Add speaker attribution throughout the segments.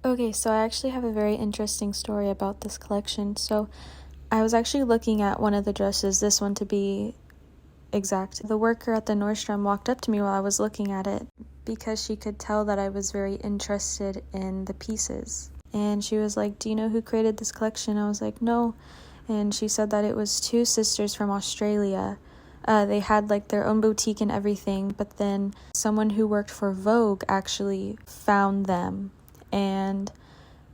Speaker 1: Okay, so I actually have a very interesting story about this collection. So I was actually looking at one of the dresses, this one to be exact. The worker at the Nordstrom walked up to me while I was looking at it because she could tell that I was very interested in the pieces. And she was like, "Do you know who created this collection?" I was like, "No." And she said that it was two sisters from Australia. They had like their own boutique and everything, but then someone who worked for Vogue actually found them and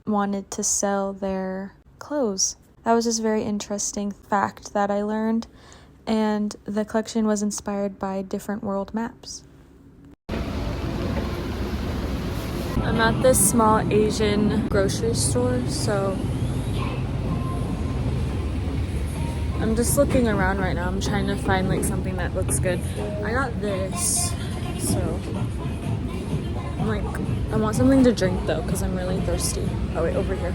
Speaker 1: wanted to sell their clothes. That was just a very interesting fact that I learned, and the collection was inspired by different world maps. I'm at this small Asian grocery store, so I'm just looking around right now. I'm trying to find like something that looks good. I got this, so I'm like, I want something to drink though, because I'm really thirsty. Oh wait, over here.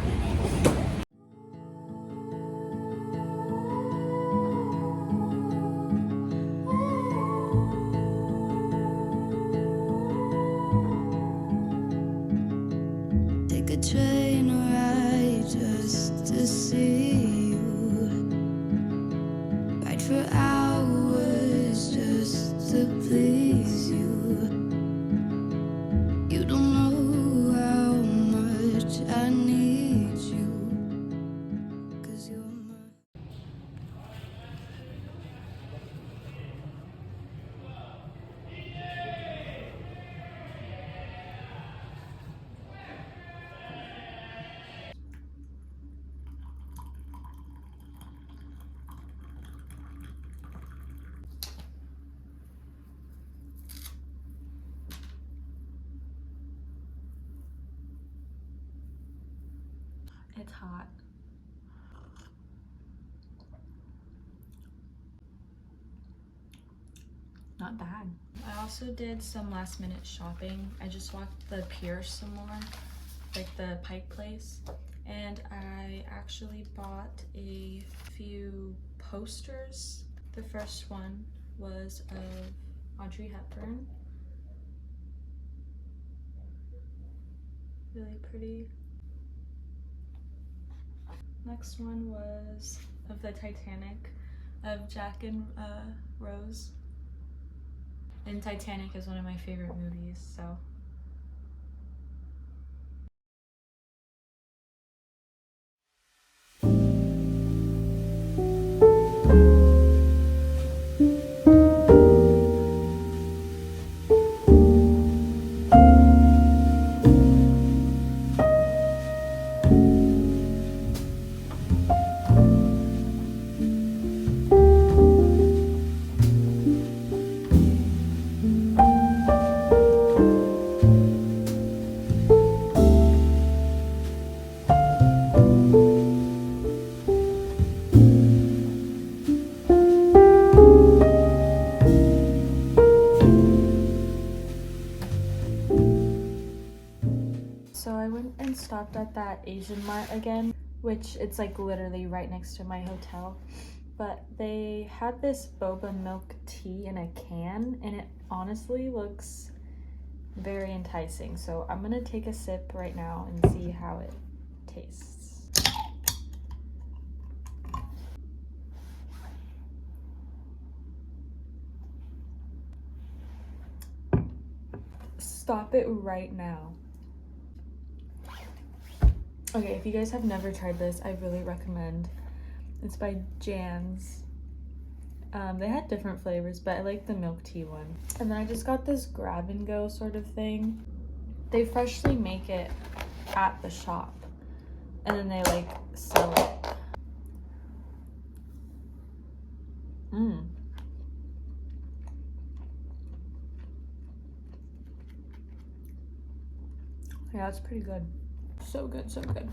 Speaker 2: Take a train ride just to see you. Ride for hours just to please you. You don't know how much I need you, 'cause you're my...
Speaker 1: It's hot. Not bad. I also did some last minute shopping. I just walked the pier some more, like the Pike Place, and I actually bought a few posters. The first one was of Audrey Hepburn. Really pretty. Next one was of the Titanic, of Jack and Rose. And Titanic is one of my favorite movies, so. So I went and stopped at that Asian Mart again, which it's like literally right next to my hotel. But they had this boba milk tea in a can, and it honestly looks very enticing. So I'm gonna take a sip right now and see how it tastes. Stop it right now. Okay, if you guys have never tried this, I really recommend. It's by Jan's. They had different flavors, but I like the milk tea one. And then I just got this grab and go sort of thing. They freshly make it at the shop, and then they like sell it. Yeah, it's pretty good. So good, so good.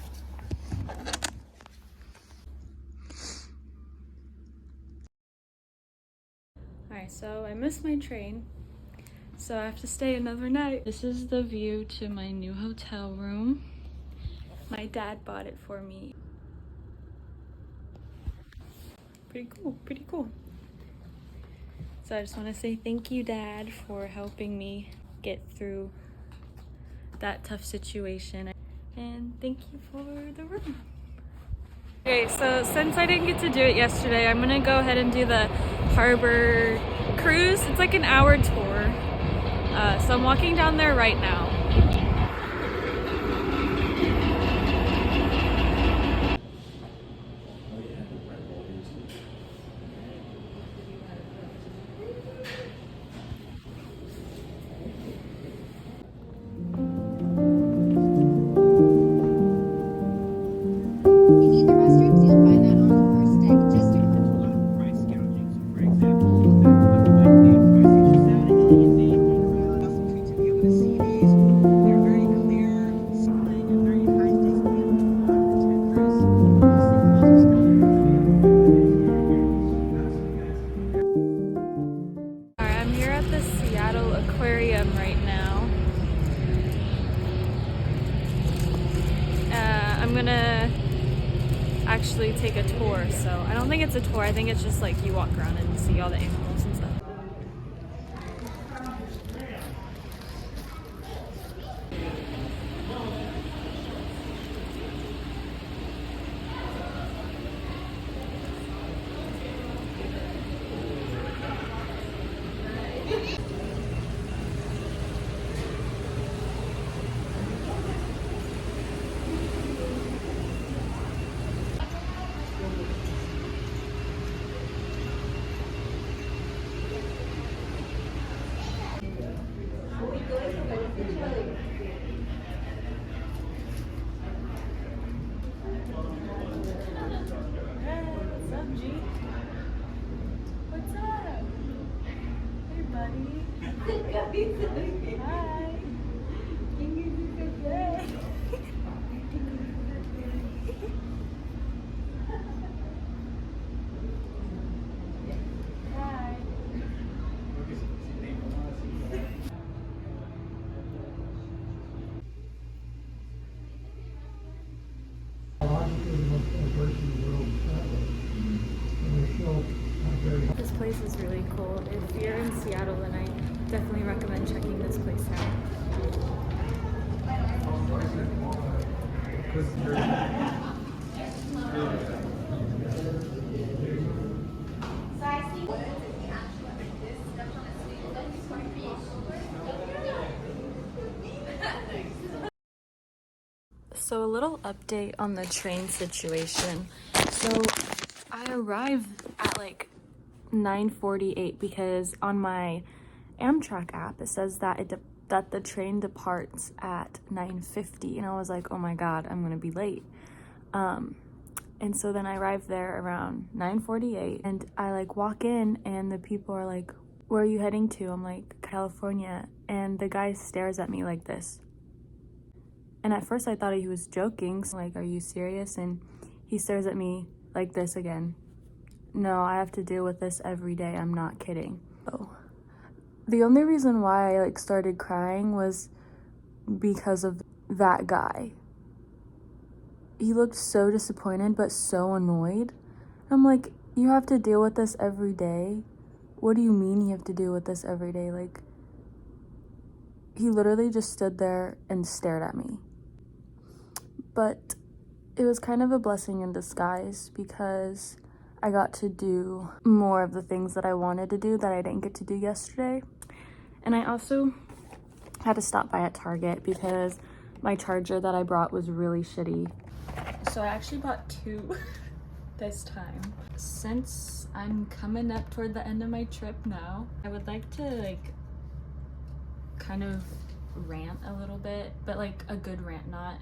Speaker 1: Alright, so I missed my train, so I have to stay another night. This is the view to my new hotel room. My dad bought it for me. Pretty cool, pretty cool. So I just want to say thank you, Dad, for helping me get through that tough situation. And thank you for the room. Okay, so since I didn't get to do it yesterday, I'm gonna go ahead and do the harbor cruise. It's like an hour tour. So I'm walking down there right now.
Speaker 2: You need the restrooms, you'll find that on the first deck, just across.
Speaker 3: Price gouging. So, for example, what might be a pricey sounding on your name, enough for you to be able to see these. They're very clear, sign, and very high stakes deals for pretenders.
Speaker 1: Alright, I'm here at the Seattle Aquarium right now. I'm gonna actually take a tour, so I don't think it's a tour, I think it's just like you walk around and see all the animals and stuff. What's up, G? What's up? Hey, buddy. Hi. Hi. This place is really cool. If you're in Seattle, then I definitely recommend checking this place out. So a little update on the train situation. So I arrived at like 9:48 because on my Amtrak app it says that that the train departs at 9:50, and I was like, oh my god, I'm gonna be late. And so then I arrived there around 9:48, and I like walk in and the people are like, where are you heading to? I'm like, California. And the guy stares at me like this. And at first I thought he was joking, so like, are you serious? And he stares at me like this again. No, I have to deal with this every day, I'm not kidding. Oh. The only reason why I like started crying was because of that guy. He looked so disappointed but so annoyed. I'm like, you have to deal with this every day? What do you mean you have to deal with this every day? Like, he literally just stood there and stared at me. But it was kind of a blessing in disguise because I got to do more of the things that I wanted to do that I didn't get to do yesterday. And I also had to stop by at Target because my charger that I brought was really shitty. So I actually bought two this time. Since I'm coming up toward the end of my trip now, I would like to like kind of rant a little bit, but like a good rant, not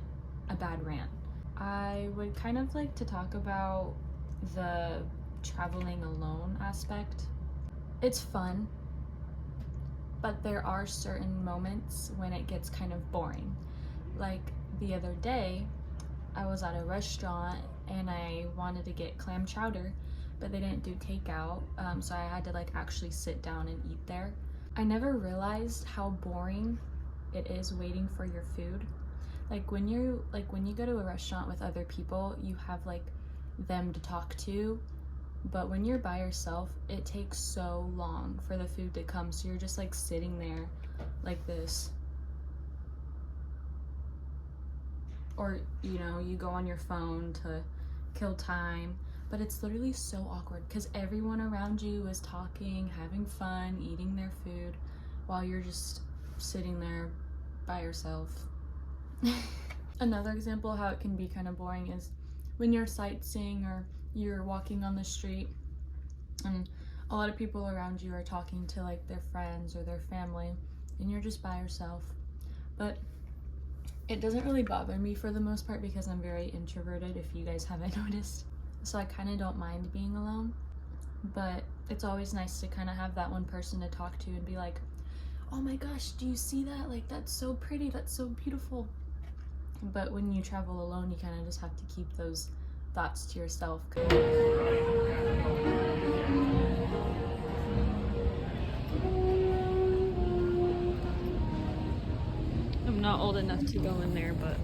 Speaker 1: a bad rant. I would kind of like to talk about the traveling alone aspect. It's fun, but there are certain moments when it gets kind of boring. Like the other day, I was at a restaurant and I wanted to get clam chowder, but they didn't do takeout, so I had to like actually sit down and eat there. I never realized how boring it is waiting for your food. Like when you go to a restaurant with other people, you have like them to talk to, but when you're by yourself, it takes so long for the food to come, so you're just like sitting there like this. or you know, you go on your phone to kill time, but it's literally so awkward because everyone around you is talking, having fun, eating their food while you're just sitting there by yourself. Another example of how it can be kind of boring is when you're sightseeing or you're walking on the street and a lot of people around you are talking to like their friends or their family and you're just by yourself. But it doesn't really bother me for the most part because I'm very introverted, if you guys haven't noticed. So I kind of don't mind being alone, but it's always nice to kind of have that one person to talk to and be like, oh my gosh, do you see that? Like, that's so pretty, that's so beautiful. But when you travel alone, you kind of just have to keep those thoughts to yourself. I'm not old enough to go in there, but